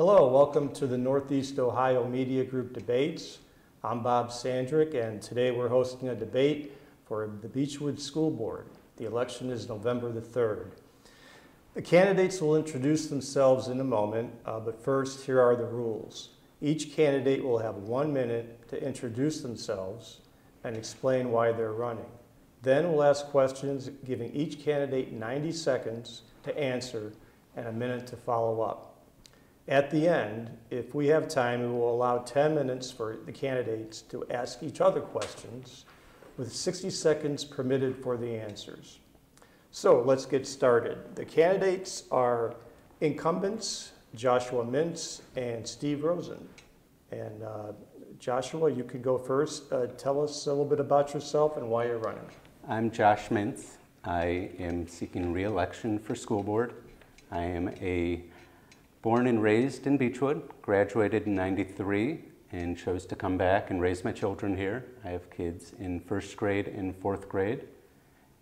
Hello, welcome to the Northeast Ohio Media Group debates. I'm Bob Sandrick, and today we're hosting a debate for the Beachwood School Board. The election is November the 3rd. The candidates will introduce themselves in a moment, but first, here are the rules. Each candidate will have 1 minute to introduce themselves and explain why they're running. Then we'll ask questions, giving each candidate 90 seconds to answer and a minute to follow up. At the end, if we have time, we will allow 10 minutes for the candidates to ask each other questions, with 60 seconds permitted for the answers. So let's get started. The candidates are incumbents Joshua Mintz and Steve Rosen. And Joshua, you can go first. Tell us a little bit about yourself and why you're running. I'm Josh Mintz. I am seeking re-election for school board. I am born and raised in Beachwood, graduated in '93, and chose to come back and raise my children here. I have kids in 1st grade and 4th grade,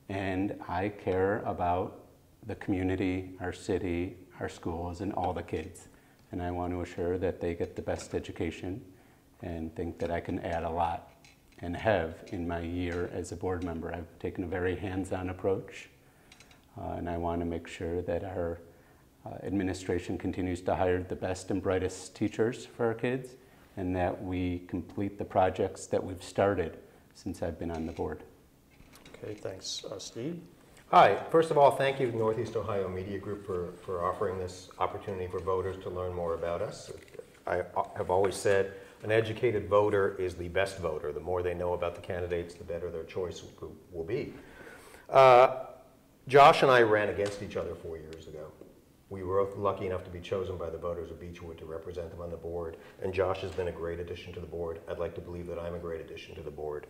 and I care about the community, our city, our schools, and all the kids. And I want to assure that they get the best education and think that I can add a lot, and have in my year as a board member. I've taken a very hands-on approach, and I want to make sure that our administration continues to hire the best and brightest teachers for our kids, and that we complete the projects that we've started since I've been on the board. Okay, thanks. Steve? Hi. First of all, thank you, Northeast Ohio Media Group, for offering this opportunity for voters to learn more about us. I have always said an educated voter is the best voter. The more they know about the candidates, the better their choice will be. Josh and I ran against each other 4 years ago. We were both lucky enough to be chosen by the voters of Beachwood to represent them on the board, and Josh has been a great addition to the board. I'd like to believe that I'm a great addition to the board.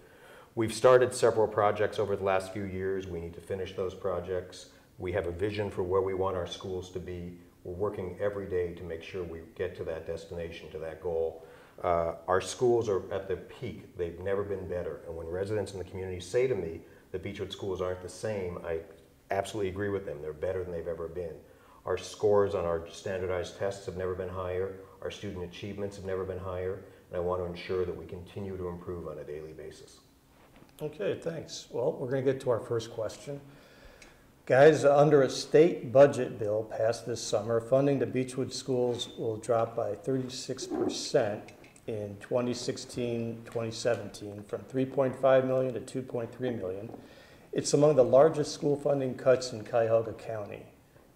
We've started several projects over the last few years. We need to finish those projects. We have a vision for where we want our schools to be. We're working every day to make sure we get to that destination, to that goal. Our schools are at the peak. They've never been better. And when residents in the community say to me that Beachwood schools aren't the same, I absolutely agree with them. They're better than they've ever been. Our scores on our standardized tests have never been higher. Our student achievements have never been higher. And I want to ensure that we continue to improve on a daily basis. Okay, thanks. Well, we're going to get to our first question. Guys, under a state budget bill passed this summer, funding to Beachwood schools will drop by 36% in 2016-2017 from $3.5 million to $2.3 million. It's among the largest school funding cuts in Cuyahoga County.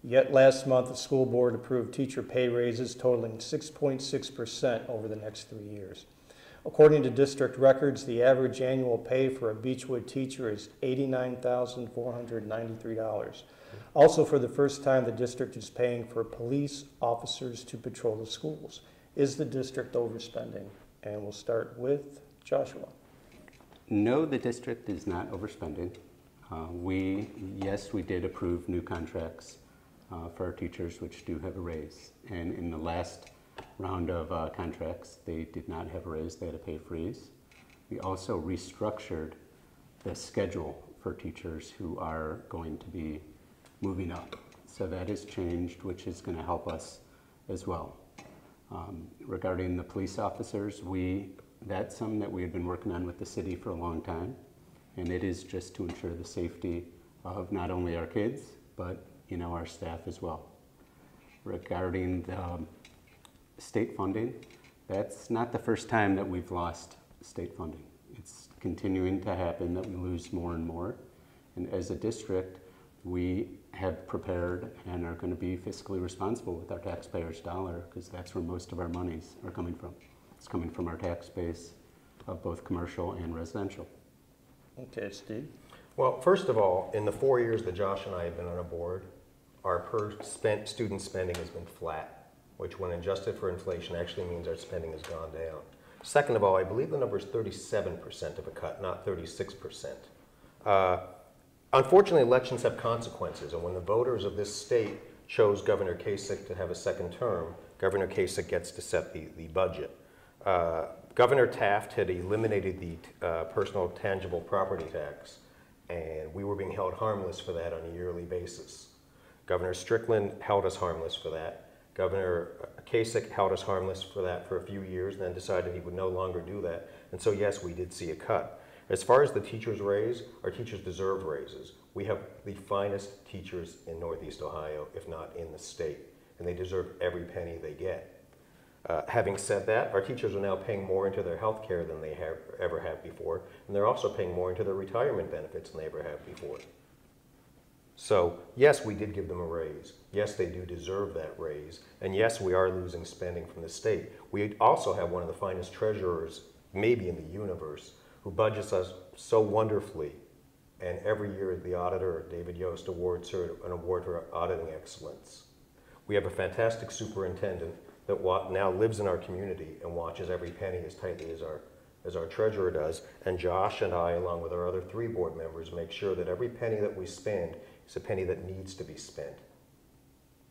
Yet last month, the school board approved teacher pay raises totaling 6.6% over the next 3 years. According to district records, the average annual pay for a Beachwood teacher is $89,493. Also, for the first time, the district is paying for police officers to patrol the schools. Is the district overspending? And we'll start with Joshua. No, the district is not overspending. Yes, we did approve new contracts for our teachers, which do have a raise. And in the last round of contracts, they did not have a raise, they had a pay freeze. We also restructured the schedule for teachers who are going to be moving up. So that has changed, which is going to help us as well. Regarding the police officers, that's something that we have been working on with the city for a long time. And it is just to ensure the safety of not only our kids, but our staff as well. Regarding the state funding, that's not the first time that we've lost state funding. It's continuing to happen that we lose more and more. And as a district, we have prepared and are going to be fiscally responsible with our taxpayers' dollar, because that's where most of our monies are coming from. It's coming from our tax base of both commercial and residential. Okay, Steve. Well, first of all, in the 4 years that Josh and I have been on a board, our student spending has been flat, which when adjusted for inflation actually means our spending has gone down. Second of all, I believe the number is 37% of a cut, not 36%. Unfortunately, elections have consequences, and when the voters of this state chose Governor Kasich to have a second term, Governor Kasich gets to set the budget. Governor Taft had eliminated the personal tangible property tax, and we were being held harmless for that on a yearly basis. Governor Strickland held us harmless for that, Governor Kasich held us harmless for that for a few years, and then decided he would no longer do that. And so yes, we did see a cut. As far as the teachers' raise, our teachers deserve raises. We have the finest teachers in Northeast Ohio, if not in the state, and they deserve every penny they get. Having said that, our teachers are now paying more into their health care than they ever have before, and they're also paying more into their retirement benefits than they ever have before. So yes, we did give them a raise. Yes, they do deserve that raise. And yes, we are losing spending from the state. We also have one of the finest treasurers, maybe in the universe, who budgets us so wonderfully. And every year the auditor, David Yost, awards her an award for auditing excellence. We have a fantastic superintendent that now lives in our community and watches every penny as tightly as our treasurer does. And Josh and I, along with our other 3 board members, make sure that every penny that we spend is a penny that needs to be spent.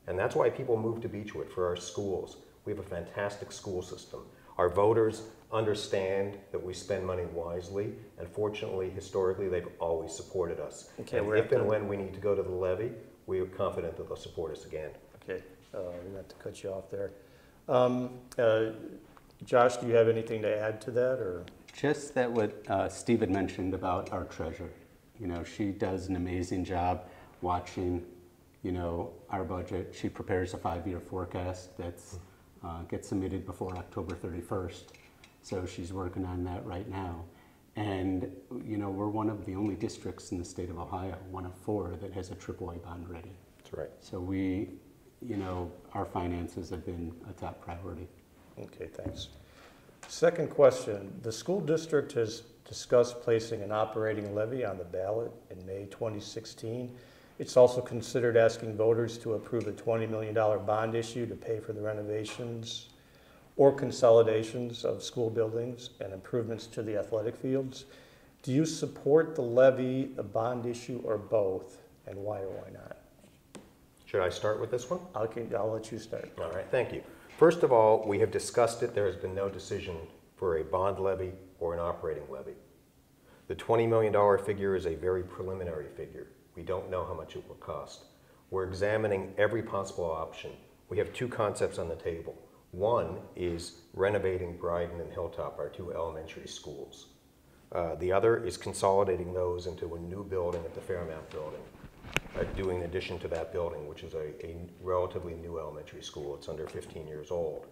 And that's why people move to Beechwood, for our schools. We have a fantastic school system. Our voters understand that we spend money wisely, and fortunately, historically, they've always supported us. Okay, and if and when we need to go to the levy, we are confident that they'll support us again. Okay, we're going to have to cut you off there. Josh, do you have anything to add to that, or? Just that what Steve had mentioned about our treasurer. You know, she does an amazing job watching, you know, our budget. She prepares a 5-year forecast that's gets submitted before October 31st. So she's working on that right now. And, you know, we're one of the only districts in the state of Ohio, one of 4, that has a AAA bond rating. That's right. So we, you know, our finances have been a top priority. Okay, thanks. Second question, the school district has discussed placing an operating levy on the ballot in May 2016. It's also considered asking voters to approve a $20 million bond issue to pay for the renovations or consolidations of school buildings and improvements to the athletic fields. Do you support the levy, the bond issue, or both, and why or why not? Should I start with this one? I'll let you start. All right, thank you. First of all, we have discussed it. There has been no decision for a bond levy or an operating levy. The $20 million figure is a very preliminary figure. We don't know how much it will cost. We're examining every possible option. We have 2 concepts on the table. One is renovating Bryden and Hilltop, our 2 elementary schools. The other is consolidating those into a new building at the Fairmount building, doing an addition to that building, which is a relatively new elementary school. It's under 15 years old.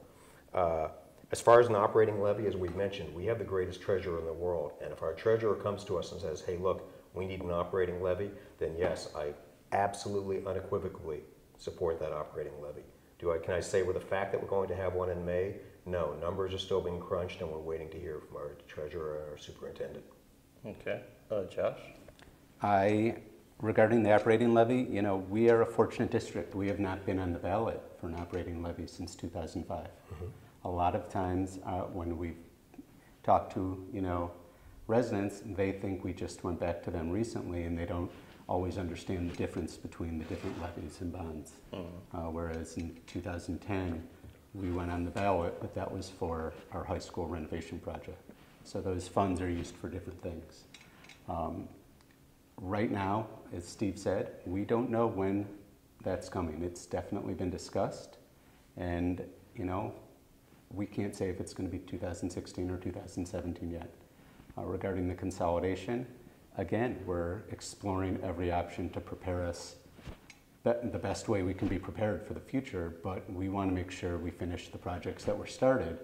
As far as an operating levy, as we've mentioned, we have the greatest treasurer in the world. And if our treasurer comes to us and says, hey, look, we need an operating levy, then yes, I absolutely unequivocally support that operating levy. Can I say with the fact that we're going to have one in May? No, numbers are still being crunched, and we're waiting to hear from our treasurer and our superintendent. Okay, Josh? Regarding the operating levy, you know, we are a fortunate district. We have not been on the ballot for an operating levy since 2005. Mm-hmm. A lot of times when we've talked to, you know, residents, they think we just went back to them recently, and they don't always understand the difference between the different levies and bonds. Mm-hmm. Whereas in 2010, we went on the ballot, but that was for our high school renovation project. So those funds are used for different things. Right now, as Steve said, we don't know when that's coming. It's definitely been discussed, and you know, we can't say if it's going to be 2016 or 2017 yet. Regarding the consolidation, again, we're exploring every option to prepare us the best way we can be prepared for the future, but we want to make sure we finish the projects that were started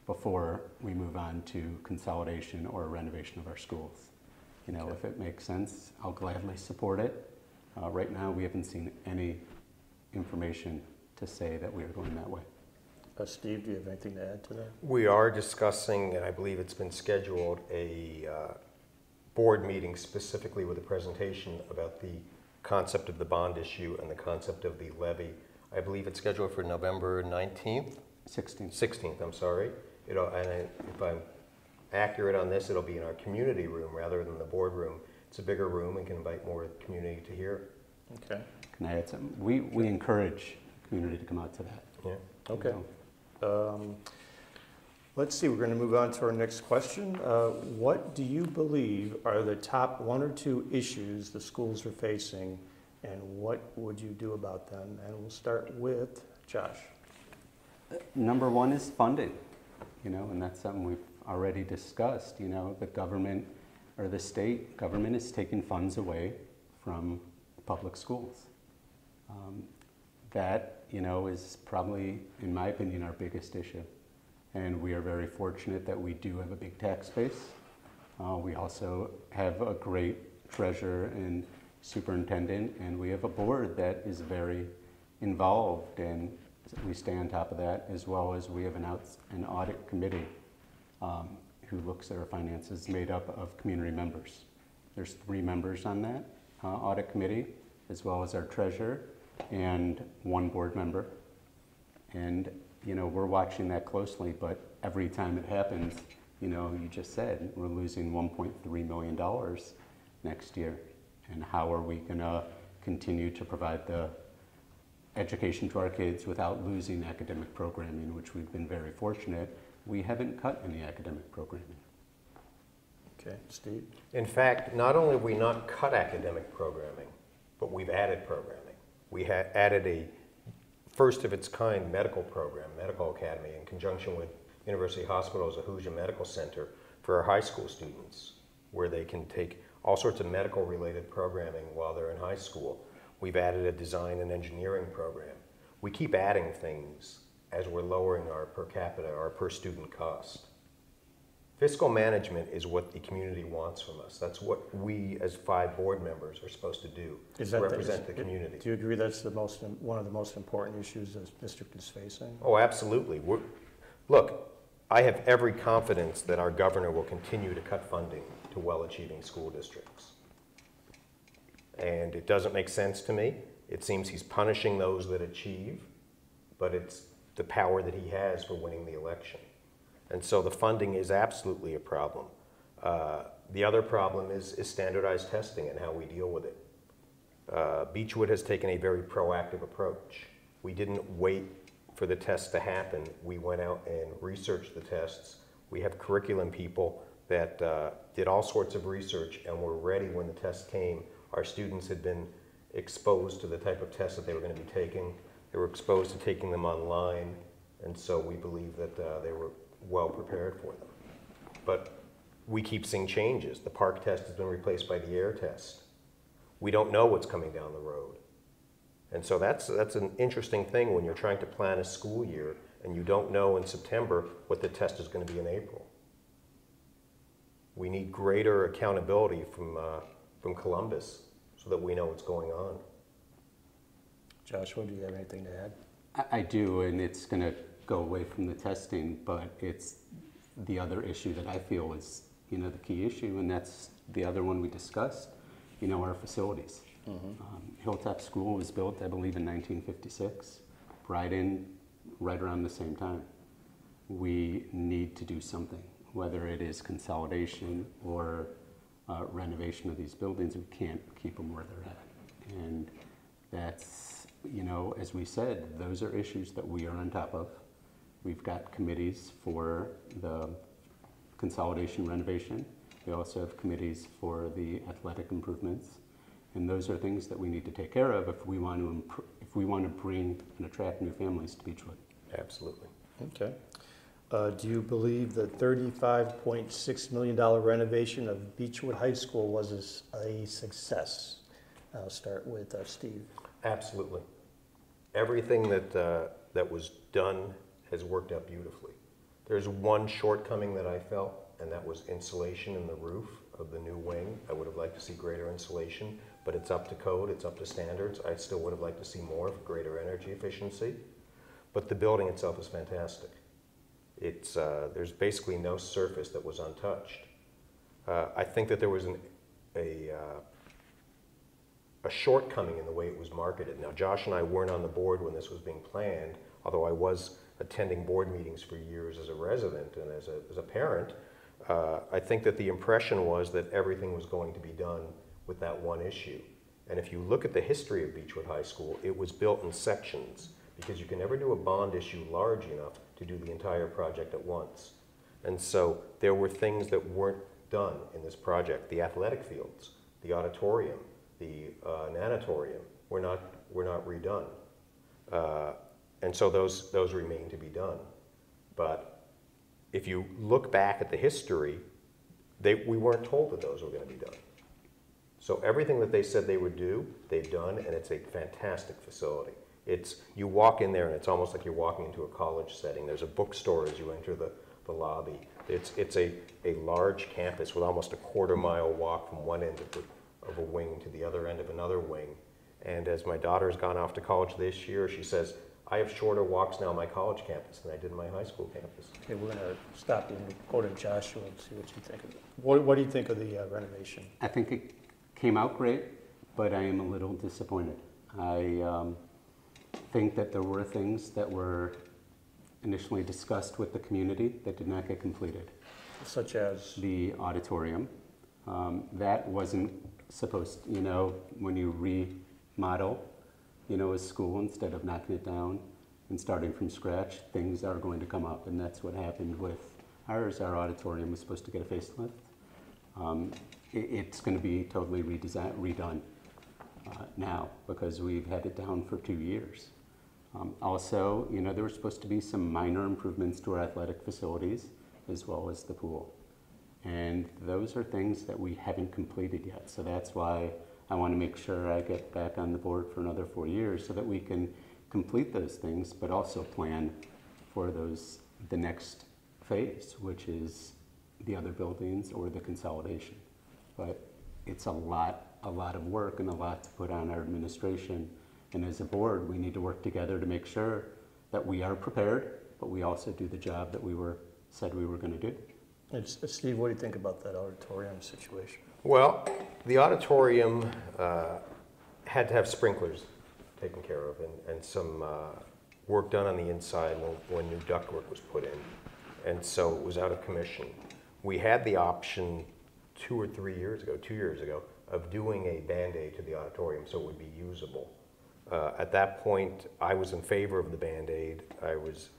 before we move on to consolidation or renovation of our schools. You know, if it makes sense, I'll gladly support it. Right now, we haven't seen any information to say that we are going that way. Steve, do you have anything to add to that? We are discussing, and I believe it's been scheduled, a board meeting specifically with a presentation about the concept of the bond issue and the concept of the levy. I believe it's scheduled for November 19th? 16th. 16th, I'm sorry. And if I'm accurate on this, it'll be in our community room rather than the boardroom. It's a bigger room and can invite more of the community to hear. Okay. Can I add something? We encourage the community to come out to that. Yeah. Okay. Let's see, we're going to move on to our next question. What do you believe are the top 1 or 2 issues the schools are facing, and what would you do about them? And we'll start with Josh. Number one is funding, and that's something we've already discussed. The government or the state government is taking funds away from public schools. That, is probably, in my opinion, our biggest issue. And we are very fortunate that we do have a big tax base. We also have a great treasurer and superintendent, and we have a board that is very involved, and we stay on top of that, as well as we have an audit committee who looks at our finances, made up of community members. There's 3 members on that audit committee, as well as our treasurer and 1 board member. And we're watching that closely, but every time it happens, you just said we're losing $1.3 million next year. And how are we going to continue to provide the education to our kids without losing academic programming, which we've been very fortunate. We haven't cut any academic programming. Okay, Steve? In fact, not only have we not cut academic programming, but we've added programming. We added a first of its kind medical program, Medical Academy, in conjunction with University Hospital's Ahuja Medical Center for our high school students, where they can take all sorts of medical related programming while they're in high school. We've added a design and engineering program. We keep adding things as we're lowering our per capita, our per student cost. Fiscal management is what the community wants from us. That's what we as 5 board members are supposed to do, represent the community. Do you agree that's one of the most important issues the district is facing? Oh, absolutely. Look, I have every confidence that our governor will continue to cut funding to well-achieving school districts. And it doesn't make sense to me. It seems he's punishing those that achieve, but it's the power that he has for winning the election. And so the funding is absolutely a problem. The other problem is standardized testing and how we deal with it. Beachwood has taken a very proactive approach. We didn't wait for the tests to happen. We went out and researched the tests. We have curriculum people that did all sorts of research and were ready when the tests came. Our students had been exposed to the type of tests that they were going to be taking. They were exposed to taking them online, and so we believe that they were well prepared for them. But we keep seeing changes. The park test has been replaced by the air test. We don't know what's coming down the road. And so that's an interesting thing when you're trying to plan a school year and you don't know in September what the test is going to be in April. We need greater accountability from Columbus so that we know what's going on. Joshua, do you have anything to add? I do, and it's going to go away from the testing, but it's the other issue that I feel is, the key issue, and that's the other one we discussed, our facilities. Hilltop School was built, I believe, in 1956. Bryden, right around the same time. We need to do something, whether it is consolidation or renovation of these buildings. We can't keep them where they're at. And that's, as we said, those are issues that we are on top of. We've got committees for the consolidation renovation. We also have committees for the athletic improvements. And those are things that we need to take care of if we want to bring and attract new families to Beachwood. Absolutely. Okay. Do you believe the $35.6 million renovation of Beachwood High School was a success? I'll start with Steve. Absolutely. Everything that was done has worked out beautifully. There's one shortcoming that I felt, and that was insulation in the roof of the new wing. I would have liked to see greater insulation, but it's up to code, it's up to standards. I still would have liked to see more for greater energy efficiency. But the building itself is fantastic. There's basically no surface that was untouched. I think that there was a shortcoming in the way it was marketed. Now, Josh and I weren't on the board when this was being planned, although I was attending board meetings for years as a resident and as a parent. I think that the impression was that everything was going to be done with that one issue. And if you look at the history of Beachwood High School, it was built in sections because you can never do a bond issue large enough to do the entire project at once. And so there were things that weren't done in this project. The athletic fields, the auditorium, the nanatorium were not redone. And so those remain to be done. But if you look back at the history, we weren't told that those were going to be done. So everything that they said they would do, they've done, and it's a fantastic facility. You walk in there and it's almost like you're walking into a college setting. There's a bookstore as you enter the lobby. It's a large campus with almost a quarter-mile walk from one end of a wing to the other end of another wing. And as my daughter's gone off to college this year, she says, I have shorter walks now on my college campus than I did in my high school campus. Okay, we're going to stop and go to Joshua and see what you think of it. What do you think of the renovation? I think it came out great, but I am a little disappointed. I think that there were things that were initially discussed with the community that did not get completed. Such as? The auditorium. That wasn't supposed, when you remodel, a school, instead of knocking it down and starting from scratch, things are going to come up, and that's what happened with ours. Our auditorium was supposed to get a facelift. It's going to be totally redone now because we've had it down for 2 years. Also, there were supposed to be some minor improvements to our athletic facilities as well as the pool. And those are things that we haven't completed yet. So that's why I want to make sure I get back on the board for another 4 years so that we can complete those things, but also plan for the next phase, which is the other buildings or the consolidation. But it's a lot of work and a lot to put on our administration. And as a board, we need to work together to make sure that we are prepared, but we also do the job that said we were going to do. And Steve, what do you think about that auditorium situation? Well, the auditorium had to have sprinklers taken care of and some work done on the inside when new ductwork was put in. And so it was out of commission. We had the option 2 or 3 years ago, 2 years ago, of doing a Band-Aid to the auditorium so it would be usable. At that point, I was in favor of the Band-Aid. I was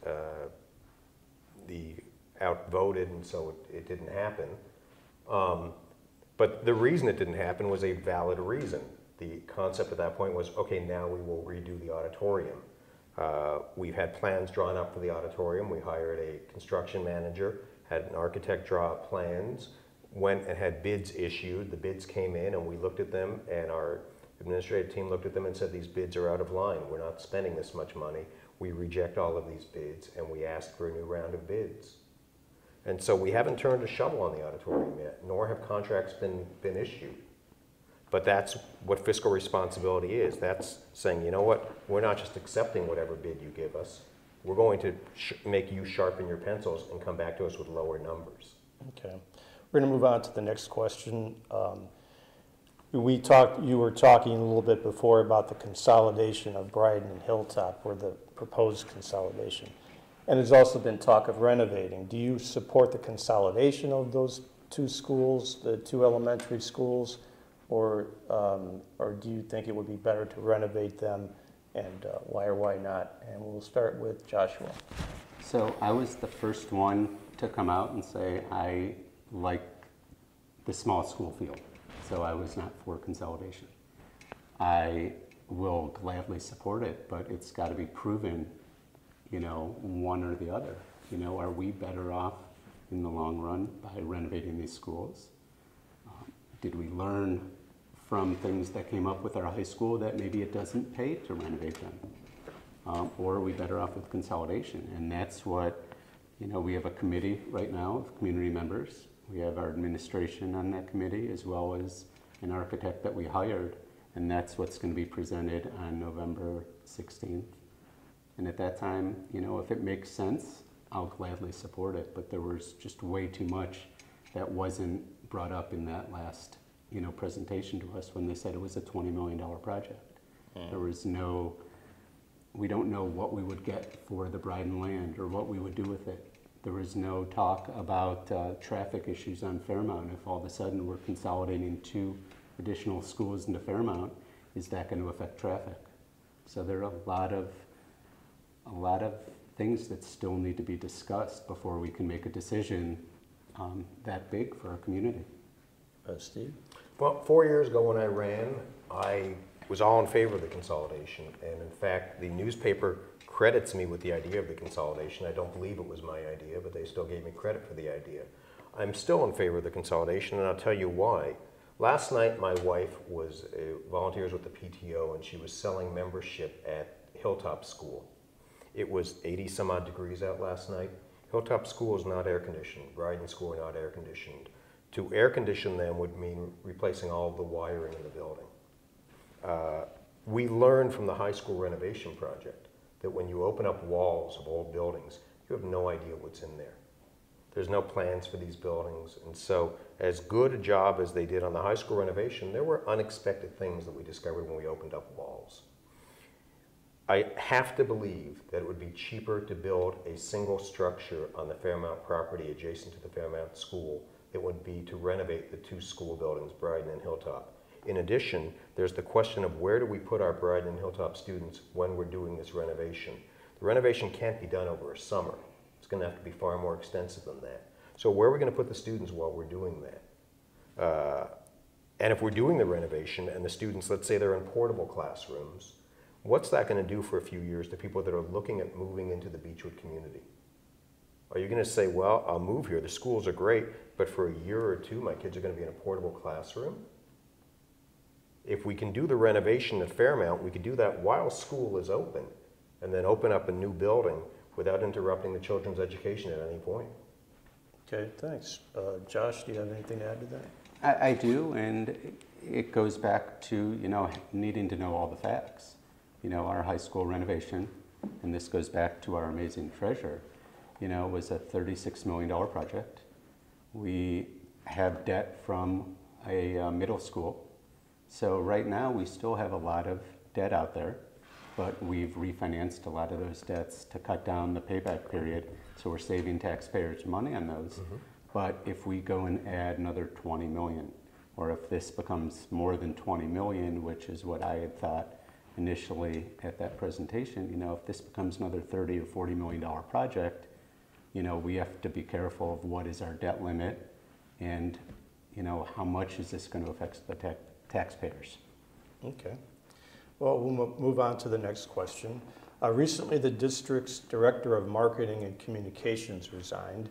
outvoted, and so it didn't happen. But the reason it didn't happen was a valid reason. The concept at that point was, okay, now we will redo the auditorium. We've had plans drawn up for the auditorium. We hired a construction manager, had an architect draw up plans, went and had bids issued. The bids came in and we looked at them, and our administrative team looked at them and said, these bids are out of line. We're not spending this much money. We reject all of these bids, and we asked for a new round of bids. And so we haven't turned a shovel on the auditorium yet, nor have contracts been issued. But that's what fiscal responsibility is. That's saying, you know what, we're not just accepting whatever bid you give us. We're going to make you sharpen your pencils and come back to us with lower numbers. Okay. We're going to move on to the next question. You were talking a little bit before about the consolidation of Bryden and Hilltop, or the proposed consolidation. And there's also been talk of renovating. Do you support the consolidation of those two schools, the two elementary schools, or do you think it would be better to renovate them, and why or why not? And we'll start with Joshua. So I was the first one to come out and say I like the small school field. So I was not for consolidation. I will gladly support it, but it's got to be proven, one or the other. Are we better off in the long run by renovating these schools? Did we learn from things that came up with our high school that maybe it doesn't pay to renovate them? Or are we better off with consolidation? And that's what, we have a committee right now of community members. We have our administration on that committee, as well as an architect that we hired, and that's what's going to be presented on November 16th. And at that time, if it makes sense, I'll gladly support it, but there was just way too much that wasn't brought up in that last, presentation to us when they said it was a $20 million project. There was we don't know what we would get for the Bryden land or what we would do with it. There was no talk about traffic issues on Fairmount. If all of a sudden we're consolidating 2 additional schools into Fairmount, is that going to affect traffic? So there are a lot of things that still need to be discussed before we can make a decision that big for our community. Steve? Well, 4 years ago when I ran, I was all in favor of the consolidation. And in fact, the newspaper credits me with the idea of the consolidation. I don't believe it was my idea, but they still gave me credit for the idea. I'm still in favor of the consolidation, and I'll tell you why. Last night, my wife was volunteers with the PTO, and she was selling membership at Hilltop School. It was 80 some odd degrees out last night. Hilltop School is not air conditioned. Bryden School are not air conditioned. To air condition them would mean replacing all of the wiring in the building. We learned from the high school renovation project that when you open up walls of old buildings, you have no idea what's in there. There's no plans for these buildings. And so as good a job as they did on the high school renovation, there were unexpected things that we discovered when we opened up walls. I have to believe that it would be cheaper to build a single structure on the Fairmount property adjacent to the Fairmount School than it would be to renovate the two school buildings, Bryden and Hilltop. In addition, there's the question of where do we put our Bryden and Hilltop students when we're doing this renovation. The renovation can't be done over a summer. It's going to have to be far more extensive than that. So where are we going to put the students while we're doing that? And if we're doing the renovation and the students, let's say they're in portable classrooms, what's that going to do for a few years to people that are looking at moving into the Beachwood community? Are you going to say, well, I'll move here, the schools are great, but for a year or two, my kids are going to be in a portable classroom? If we can do the renovation at Fairmount, we could do that while school is open, and then open up a new building without interrupting the children's education at any point. Okay, thanks. Josh, do you have anything to add to that? I do, and it goes back to, needing to know all the facts. Our high school renovation, and this goes back to our amazing treasurer, was a $36 million project. We have debt from a middle school. So right now we still have a lot of debt out there, but we've refinanced a lot of those debts to cut down the payback period. So we're saving taxpayers money on those. Mm-hmm. But if we go and add another 20 million, or if this becomes more than 20 million, which is what I had thought initially at that presentation, if this becomes another 30 or $40 million project, we have to be careful of what is our debt limit and, how much is this going to affect the taxpayers. Okay. Well, we'll move on to the next question. Recently, the district's Director of Marketing and Communications resigned.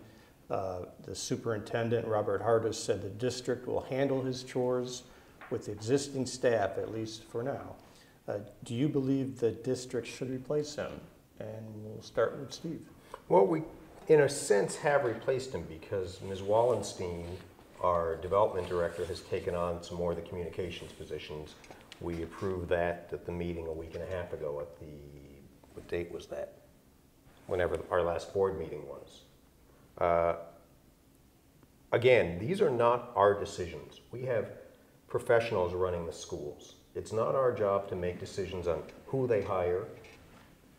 The superintendent, Robert Hardis, said the district will handle his chores with existing staff, at least for now. Do you believe the district should replace him? And we'll start with Steve. Well, we, in a sense, have replaced him because Ms. Wallenstein, our development director, has taken on some more of the communications positions. We approved that at the meeting a week and a half ago at the, what date was that? Whenever our last board meeting was. Again, these are not our decisions. We have professionals running the schools. It's not our job to make decisions on who they hire,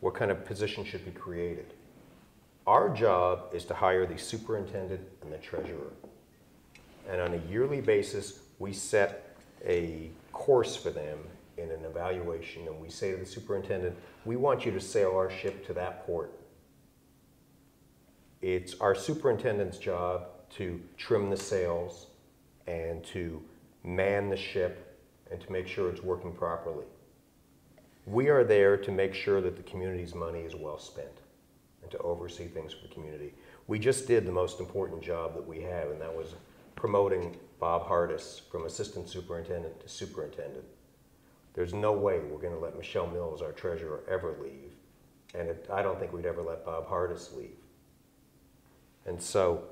what kind of position should be created. Our job is to hire the superintendent and the treasurer. And on a yearly basis, we set a course for them in an evaluation, and we say to the superintendent, we want you to sail our ship to that port. It's our superintendent's job to trim the sails and to man the ship and to make sure it's working properly. We are there to make sure that the community's money is well spent and to oversee things for the community. We just did the most important job that we have, and that was promoting Bob Hardis from assistant superintendent to superintendent. There's no way we're going to let Michelle Mills, our treasurer, ever leave, and I don't think we'd ever let Bob Hardis leave. And so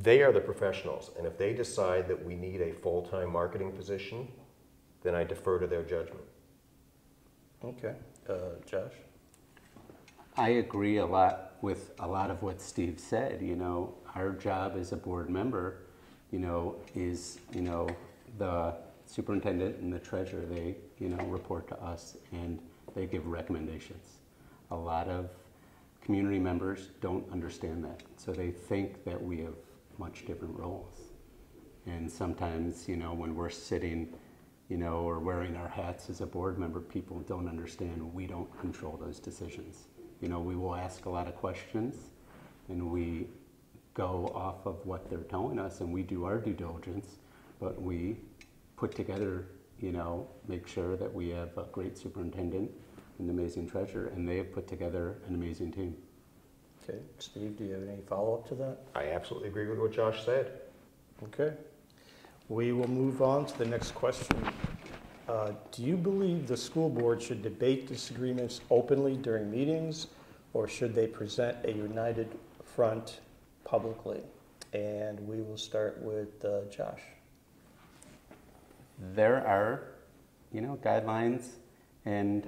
they are the professionals, and if they decide that we need a full-time marketing position, then I defer to their judgment. Okay. Josh? I agree a lot with a lot of what Steve said. Our job as a board member, is, the superintendent and the treasurer, they, report to us and they give recommendations. A lot of community members don't understand that. So they think that we have much different roles. And sometimes, when we're sitting, or wearing our hats as a board member, people don't understand we don't control those decisions. We will ask a lot of questions and we go off of what they're telling us and we do our due diligence, but we put together, make sure that we have a great superintendent, an amazing treasurer, and they have put together an amazing team. Okay, Steve, do you have any follow-up to that? I absolutely agree with what Josh said. Okay. We will move on to the next question. Do you believe the school board should debate disagreements openly during meetings, or should they present a united front publicly? And we will start with Josh. There are, guidelines and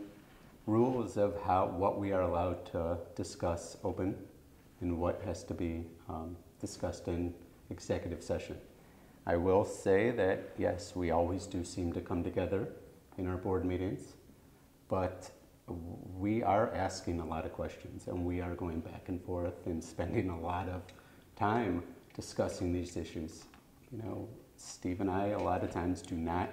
rules of what we are allowed to discuss open and what has to be discussed in executive session. I will say that, yes, we always do seem to come together in our board meetings, but we are asking a lot of questions and we are going back and forth and spending a lot of time discussing these issues. Steve and I a lot of times do not,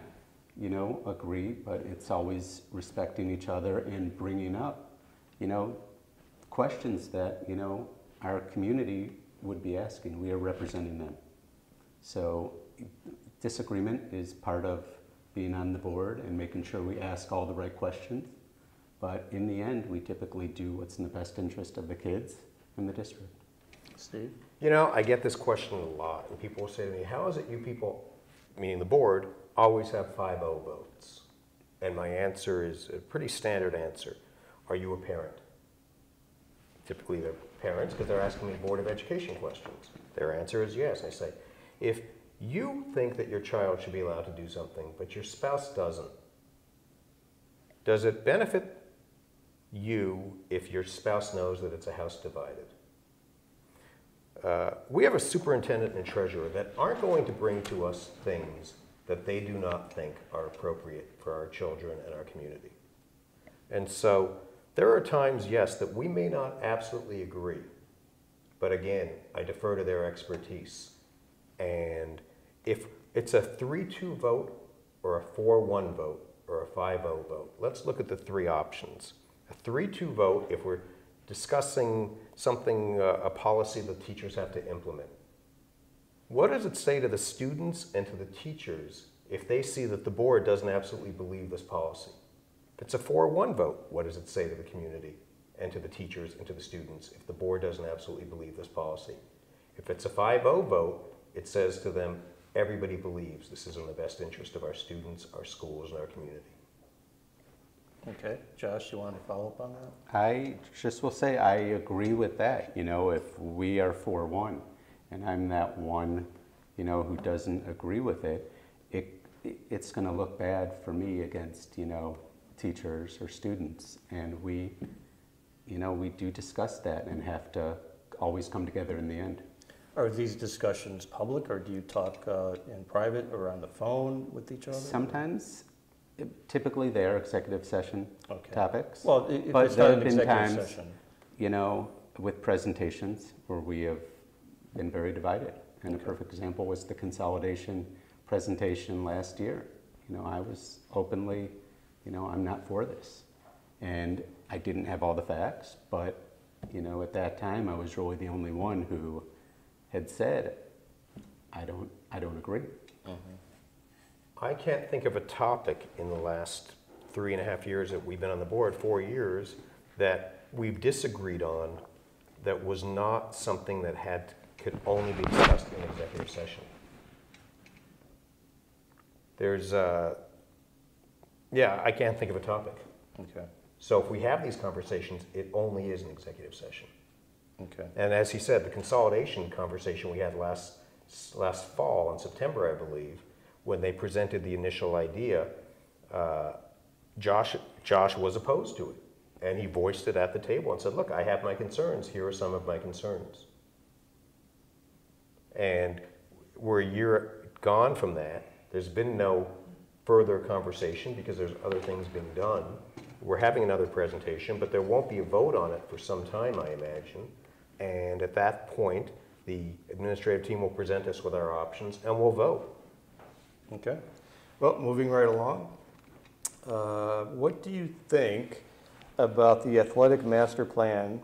agree, but it's always respecting each other and bringing up, questions that, our community would be asking. We are representing them. So disagreement is part of being on the board and making sure we ask all the right questions. But in the end, we typically do what's in the best interest of the kids and the district. Steve? I get this question a lot, and people will say to me, how is it you people, meaning the board, always have 5-0 votes? And my answer is a pretty standard answer. Are you a parent? Typically they're parents because they're asking me Board of Education questions. Their answer is yes. I say, if you think that your child should be allowed to do something, but your spouse doesn't, does it benefit you if your spouse knows that it's a house divided? We have a superintendent and treasurer that aren't going to bring to us things that they do not think are appropriate for our children and our community. And so there are times, yes, that we may not absolutely agree. But again, I defer to their expertise. And if it's a 3-2 vote or a 4-1 vote or a 5-0 vote, let's look at the three options. A 3-2 vote if we're discussing something, a policy that teachers have to implement. What does it say to the students and to the teachers if they see that the board doesn't absolutely believe this policy? If it's a 4-1 vote, what does it say to the community and to the teachers and to the students if the board doesn't absolutely believe this policy? If it's a 5-0 vote, it says to them, everybody believes this is in the best interest of our students, our schools, and our community. Okay, Josh, you want to follow up on that? I just will say I agree with that. If we are 4-1 and I'm that one, who doesn't agree with it, it's going to look bad for me against, teachers or students. And we do discuss that and have to always come together in the end. Are these discussions public, or do you talk in private or on the phone with each other? Sometimes. Typically, they're executive session topics. Well, if but it's there not have an been executive times, session. With presentations where we have been very divided. And a perfect example was the Consolidation presentation last year. I was openly, I'm not for this. And I didn't have all the facts, but, at that time, I was really the only one who had said, I don't agree. Mm-hmm. I can't think of a topic in the last 3.5 years that we've been on the board, 4 years, that we've disagreed on that was not something that could only be discussed in executive session. I can't think of a topic. Okay. So if we have these conversations, it only is an executive session. Okay. And as he said, the consolidation conversation we had last fall in September, I believe, when they presented the initial idea, Josh was opposed to it. And he voiced it at the table and said, look, I have my concerns. Here are some of my concerns. And we're a year gone from that. There's been no further conversation because there's other things being done. We're having another presentation, but there won't be a vote on it for some time, I imagine. And at that point, the administrative team will present us with our options and we'll vote. Okay. Well, moving right along. What do you think about the athletic master plan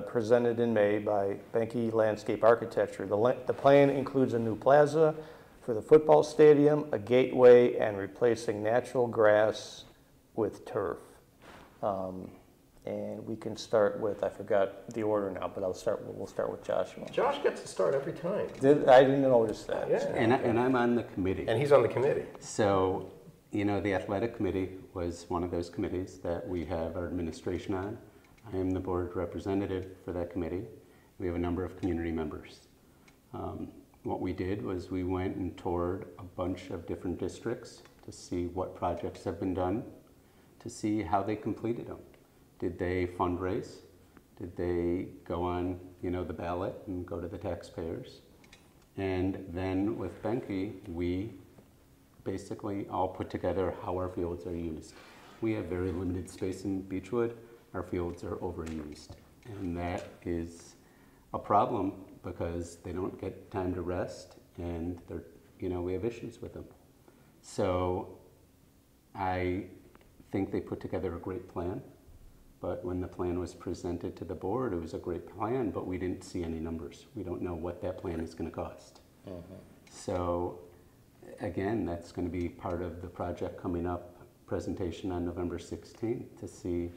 presented in May by Benke Landscape Architecture? The plan includes a new plaza for the football stadium, a gateway, and replacing natural grass with turf. And we can start with, I forgot the order now, but we'll start with Joshua. Josh gets to start every time. I didn't notice that. Yeah. And I'm on the committee. And he's on the committee. So, you know, the athletic committee was one of those committees that we have our administration on. I am the board representative for that committee. We have a number of community members. What we did was we went and toured a bunch of different districts to see what projects have been done, to see how they completed them. Did they fundraise? Did they go on, you know, the ballot and go to the taxpayers? And then with Benke, we basically all put together how our fields are used. We have very limited space in Beachwood. Our fields are overused. And that is a problem because they don't get time to rest and they're, you know, we have issues with them. So I think they put together a great plan. But when the plan was presented to the board, it was a great plan, but we didn't see any numbers. We don't know what that plan is going to cost. So again, that's going to be part of the project coming up, presentation on November 16th to see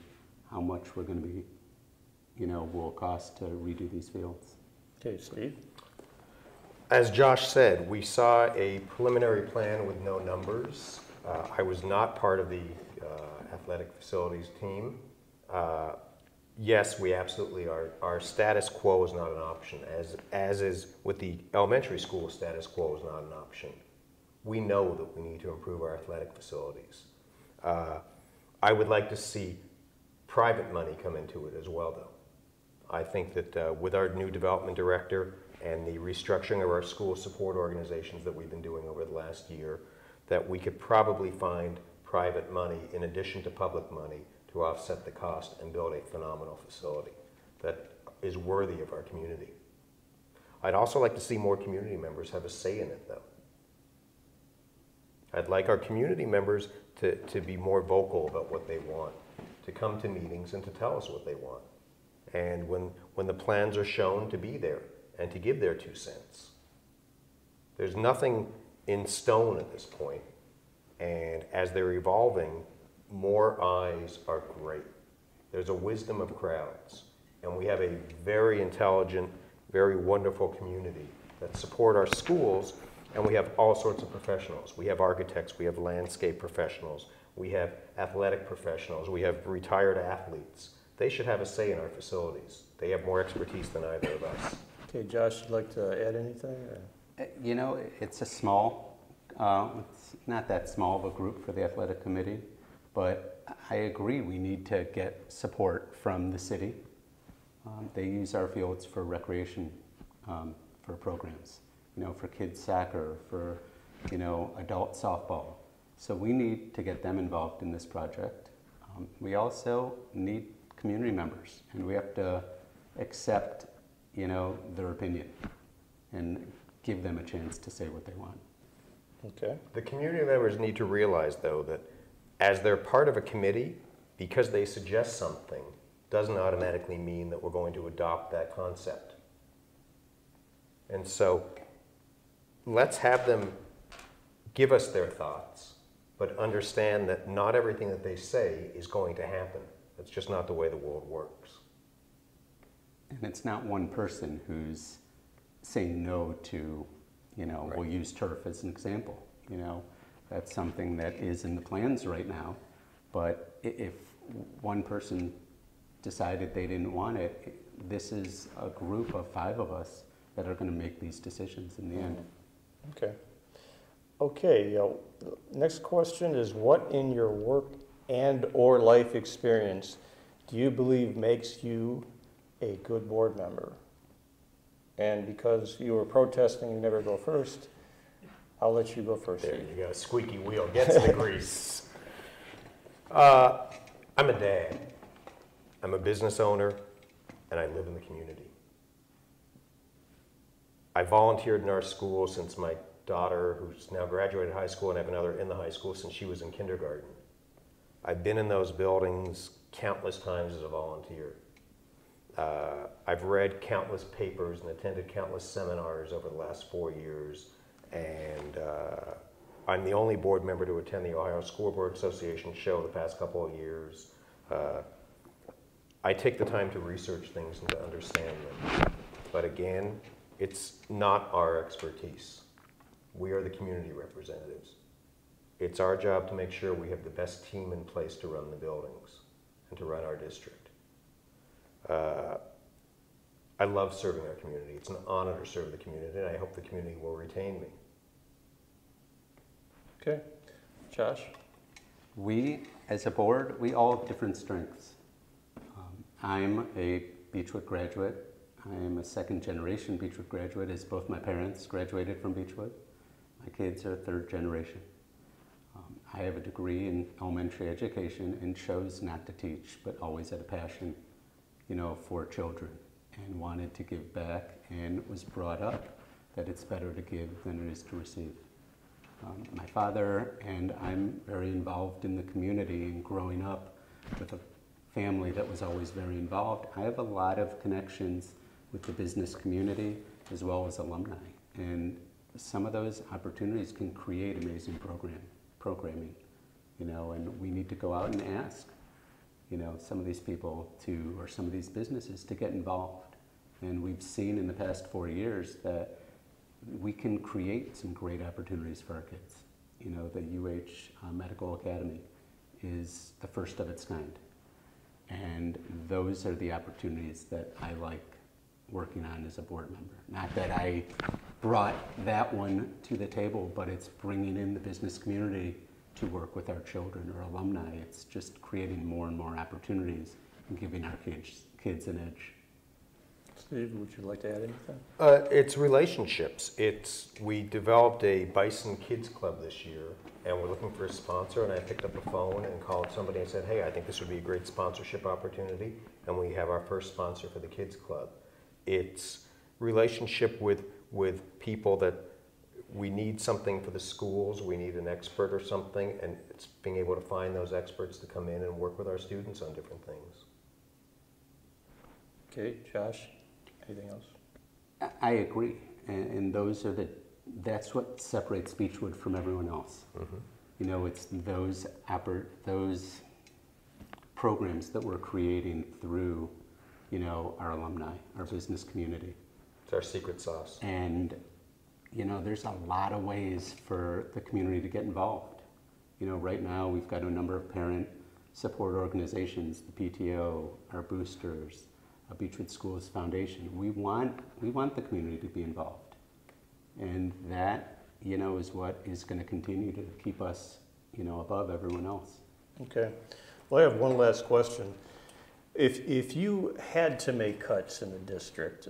how much we're going to be, you know, will cost to redo these fields. Okay, Steve? As Josh said, we saw a preliminary plan with no numbers. I was not part of the athletic facilities team. Yes, we absolutely are. Our status quo is not an option, as is with the elementary school, status quo is not an option. We know that we need to improve our athletic facilities. I would like to see private money come into it as well, though. I think that with our new development director and the restructuring of our school support organizations that we've been doing over the last year, that we could probably find private money in addition to public money to offset the cost and build a phenomenal facility that is worthy of our community. I'd also like to see more community members have a say in it, though. I'd like our community members to be more vocal about what they want, to come to meetings and to tell us what they want. And when the plans are shown, to be there and to give their 2 cents. There's nothing in stone at this point, and as they're evolving, more eyes are great. There's a wisdom of crowds, and we have a very intelligent, very wonderful community that support our schools, and we have all sorts of professionals. We have architects, we have landscape professionals, we have athletic professionals, we have retired athletes. They should have a say in our facilities. They have more expertise than either of us. Okay, Josh, you'd like to add anything? Or? You know, it's a small, it's not that small of a group for the athletic committee. But I agree, we need to get support from the city. They use our fields for recreation, for programs, you know, for kids soccer, for, you know, adult softball. So we need to get them involved in this project. We also need community members, and we have to accept, you know, their opinion and give them a chance to say what they want. Okay. The community members need to realize, though, that as they're part of a committee, because they suggest something, doesn't automatically mean that we're going to adopt that concept. And so let's have them give us their thoughts, but understand that not everything that they say is going to happen. That's just not the way the world works. And it's not one person who's saying no to, you know, Right. We'll use turf as an example, you know. That's something that is in the plans right now, but if one person decided they didn't want it, this is a group of 5 of us that are going to make these decisions in the end. Okay. Okay, next question is, what in your work and or life experience do you believe makes you a good board member? And because you were protesting, you never go first, I'll let you go first. There you go, squeaky wheel gets the grease. I'm a dad. I'm a business owner, and I live in the community. I volunteered in our school since my daughter, who's now graduated high school, and I have another in the high school since she was in kindergarten. I've been in those buildings countless times as a volunteer. I've read countless papers and attended countless seminars over the last 4 years, And I'm the only board member to attend the Ohio School Board Association show the past couple of years. I take the time to research things and to understand them. But again, it's not our expertise. We are the community representatives. It's our job to make sure we have the best team in place to run the buildings and to run our district. I love serving our community. It's an honor to serve the community, and I hope the community will retain me. Okay. Josh? We, as a board, we all have different strengths. I'm a Beachwood graduate. I am a second generation Beachwood graduate, as both my parents graduated from Beachwood. My kids are third generation. I have a degree in elementary education and chose not to teach, but always had a passion, for children and wanted to give back, and was brought up that it's better to give than it is to receive. My father and I'm very involved in the community, and growing up with a family that was always very involved, I have a lot of connections with the business community as well as alumni. And some of those opportunities can create amazing programming, and we need to go out and ask, some of these people or some of these businesses to get involved. And we've seen in the past 4 years that we can create some great opportunities for our kids. The Medical Academy is the first of its kind. And those are the opportunities that I like working on as a board member. Not that I brought that one to the table, but it's bringing in the business community to work with our children or alumni. It's just creating more and more opportunities and giving our kids an edge. Steve, would you like to add anything? It's relationships. We developed a Bison Kids Club this year, and we're looking for a sponsor, and I picked up a phone and called somebody and said, hey, I think this would be a great sponsorship opportunity, and we have our first sponsor for the Kids Club. It's relationship with people that we need something for the schools, we need an expert or something, and it's being able to find those experts to come in and work with our students on different things. Okay, Josh, anything else? I agree, and that's what separates Beachwood from everyone else. Mm-hmm. It's those programs that we're creating through, our alumni, our business community. It's our secret sauce. And, there's a lot of ways for the community to get involved. Right now we've got a number of parent support organizations, the PTO, our boosters, a Beachwood Schools Foundation. We want the community to be involved. And that, is what is going to continue to keep us, above everyone else. Okay. Well, I have one last question. If you had to make cuts in the district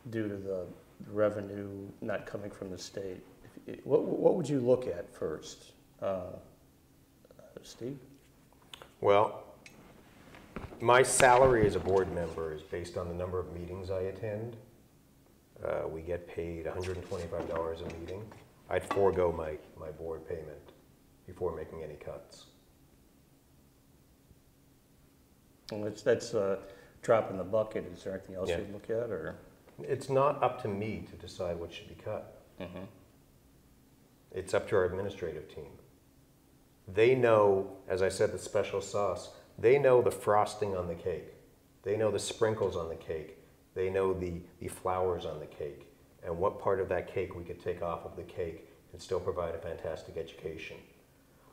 due to the revenue not coming from the state, what would you look at first? Steve? Well, my salary as a board member is based on the number of meetings I attend. We get paid $125 a meeting. I'd forego my board payment before making any cuts. Well, that's a drop in the bucket. Is there anything else you'd look at, or? It's not up to me to decide what should be cut. Mm-hmm. It's up to our administrative team. They know, as I said, the special sauce. They know the frosting on the cake. They know the sprinkles on the cake. They know the flowers on the cake, and what part of that cake we could take off of the cake and still provide a fantastic education.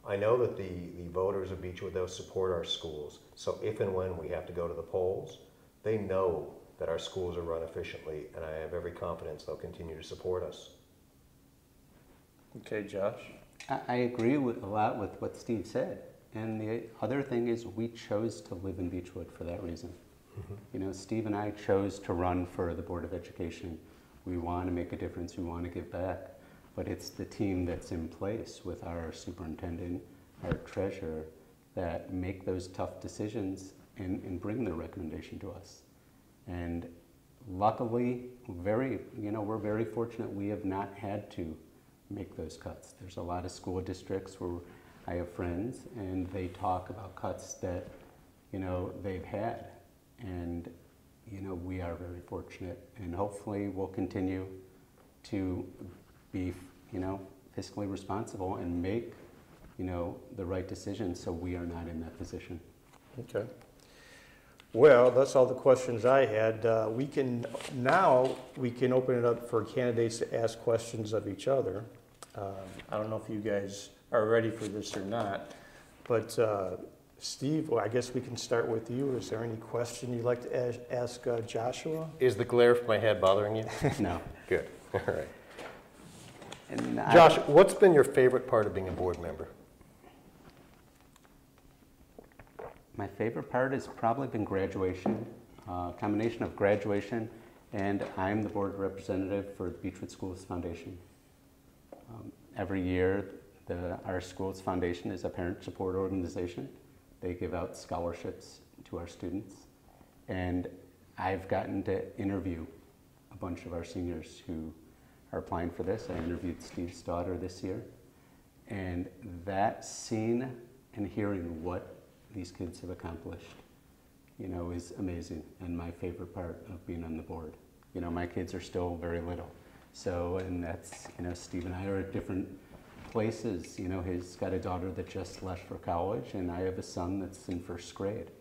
I know that the voters of Beachwood, they'll support our schools. So if and when we have to go to the polls, they know that our schools are run efficiently, and I have every confidence they'll continue to support us. Okay, Josh? I agree a lot with what Steve said. And the other thing is we chose to live in Beachwood for that reason. Mm-hmm. Steve and I chose to run for the Board of Education. We want to make a difference, we want to give back. But it's the team that's in place with our superintendent, our treasurer, that make those tough decisions and bring their recommendation to us. And luckily, we're very fortunate we have not had to make those cuts. There's a lot of school districts where I have friends and they talk about cuts that, they've had. And, we are very fortunate, and hopefully we'll continue to be, fiscally responsible and make, the right decisions so we are not in that position. Okay. Well, that's all the questions I had. We can open it up for candidates to ask questions of each other. I don't know if you guys are ready for this or not, but Steve, well, I guess we can start with you. Is there any question you'd like to ask Joshua? Is the glare from my head bothering you? No. Good. All right. And Josh, what's been your favorite part of being a board member? My favorite part has probably been graduation, combination of graduation, and I'm the board representative for the Beachwood Schools Foundation. Every year, our school's foundation is a parent support organization. They give out scholarships to our students, and I've gotten to interview a bunch of our seniors who are applying for this. I interviewed Steve's daughter this year, and that seeing and hearing what these kids have accomplished, is amazing, and my favorite part of being on the board. My kids are still very little, so, and that's, Steve and I are at different places. He's got a daughter that just left for college, and I have a son that's in first grade.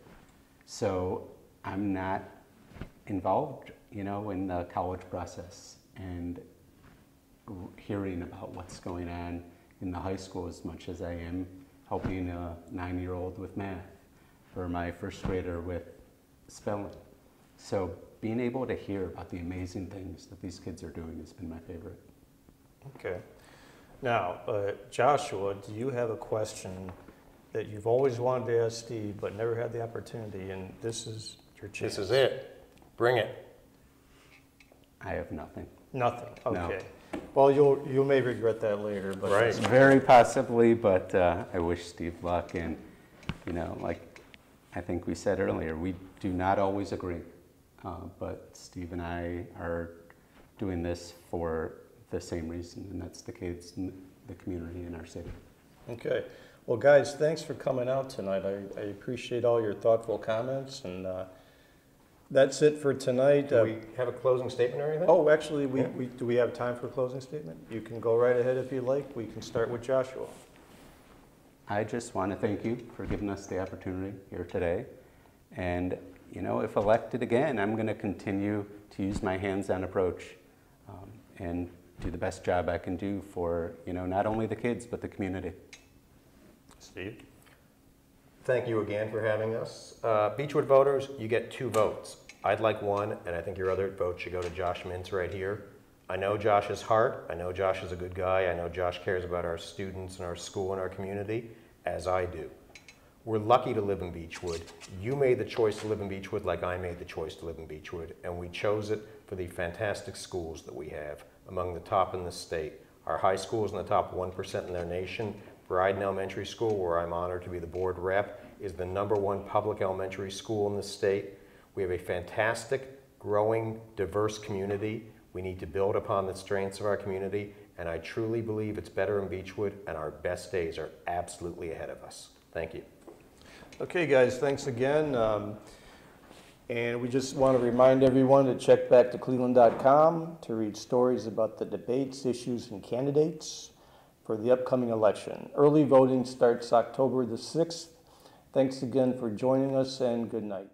So I'm not involved, in the college process and hearing about what's going on in the high school as much as I am helping a 9-year-old with math or my first grader with spelling. So being able to hear about the amazing things that these kids are doing has been my favorite. Okay. Now, Joshua, do you have a question that you've always wanted to ask Steve but never had the opportunity, and this is your chance? This is it. Bring it. I have nothing. Nothing. Okay. No. Well, you may regret that later, but Right. Very possibly, but I wish Steve luck. And, like I think we said earlier, we do not always agree. But Steve and I are doing this for the same reason, and that's the kids in the community in our city. Okay. Well, guys, thanks for coming out tonight. I appreciate all your thoughtful comments, and that's it for tonight. Do we have a closing statement or anything? Oh, actually, do we have time for a closing statement? You can go right ahead if you like. We can start with Joshua. I just want to thank you for giving us the opportunity here today. And, if elected again, I'm going to continue to use my hands-on approach and do the best job I can do for, not only the kids, but the community. Steve? Thank you again for having us. Beachwood voters, you get 2 votes. I'd like 1, and I think your other vote should go to Josh Mintz right here. I know Josh's heart. I know Josh is a good guy. I know Josh cares about our students and our school and our community, as I do. We're lucky to live in Beachwood. You made the choice to live in Beachwood like I made the choice to live in Beachwood, and we chose it for the fantastic schools that we have, among the top in the state. Our high school is in the top 1% in their nation. Bryden Elementary School, where I'm honored to be the board rep, is the #1 public elementary school in the state. We have a fantastic, growing, diverse community. We need to build upon the strengths of our community, and I truly believe it's better in Beachwood, and our best days are absolutely ahead of us. Thank you. Okay, guys, thanks again. And we just want to remind everyone to check back to cleveland.com to read stories about the debates, issues, and candidates for the upcoming election. Early voting starts October the 6th. Thanks again for joining us, and good night.